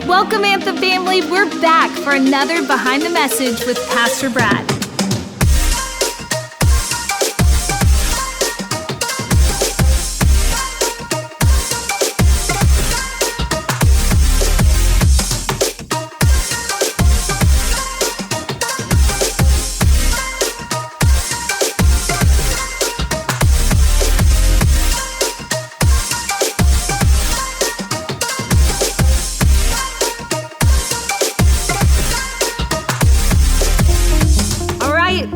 Welcome, Anthem family. We're back for another Behind the Message with Pastor Brad.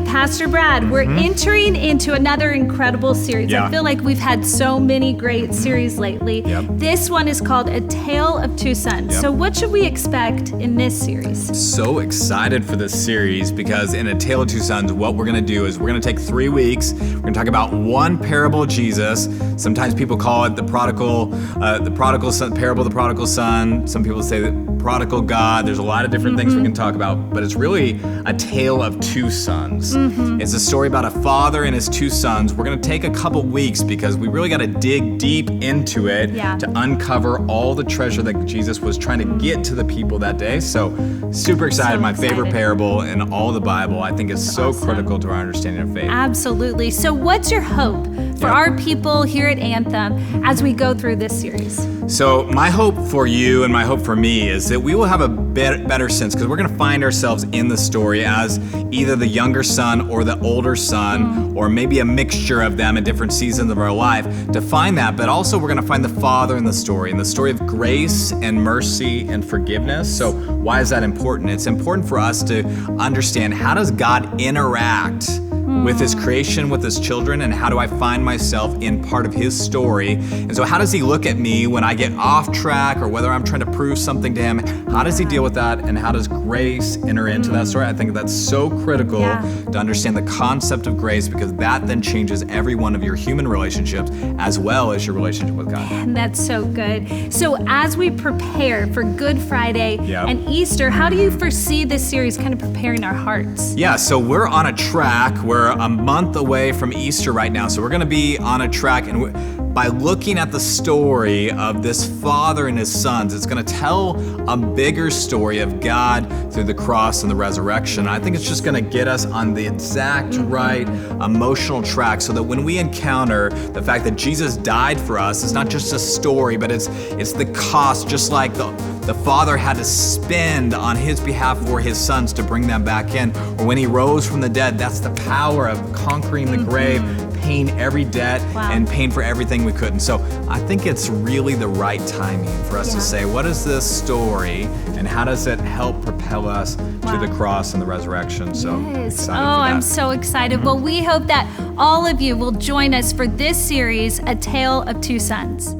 Pastor Brad, we're entering into another incredible series. I feel like we've had so many great series lately. This one is called A Tale of Two Sons. So what should we expect in this series? So excited for this series because in A Tale of Two Sons, what we're going to do is we're going to take 3 weeks. We're going to talk about one parable of Jesus. Sometimes people call it the prodigal son, parable of the prodigal son. Some people say the prodigal God. There's a lot of different things we can talk about, but it's really a tale of two sons. It's a story about a father and his two sons. We're going to take a couple weeks because we really got to dig deep into it to uncover all the treasure that Jesus was trying to get to the people that day. So super excited. My favorite parable in all the Bible. I think it's so critical to our understanding of faith. Absolutely. So what's your hope for our people here at Anthem as we go through this series? So my hope for you and my hope for me is that we will have a better sense, because we're going to find ourselves in the story as either the younger son or the older son, or maybe a mixture of them at different seasons of our life, to find that. But also we're going to find the father in the story of grace and mercy and forgiveness. So why is that important? It's important for us to understand, how does God interact with his creation, with his children, and how do I find myself in part of his story? And so how does he look at me when I get off track, or whether I'm trying to prove something to him? How does he deal with that, and how does grace enter into that story? I think that's so critical to understand the concept of grace, because that then changes every one of your human relationships as well as your relationship with God. And that's so good. So as we prepare for Good Friday and Easter, how do you foresee this series kind of preparing our hearts? Yeah, so we're on a track. We're a month away from Easter right now. So we're going to be on a track, and by looking at the story of this father and his sons, it's going to tell a bigger story of God through the cross and the resurrection. I think it's just going to get us on the exact right emotional track, so that when we encounter the fact that Jesus died for us, it's not just a story, but it's the cost, just like the father had to spend on his behalf for his sons to bring them back in. Or when he rose from the dead, that's the power of conquering the grave, paying every debt, and paying for everything we couldn't. So I think it's really the right timing for us to say, what is this story, and how does it help propel us to the cross and the resurrection? So excited for that. I'm so excited. Well, we hope that all of you will join us for this series, A Tale of Two Sons.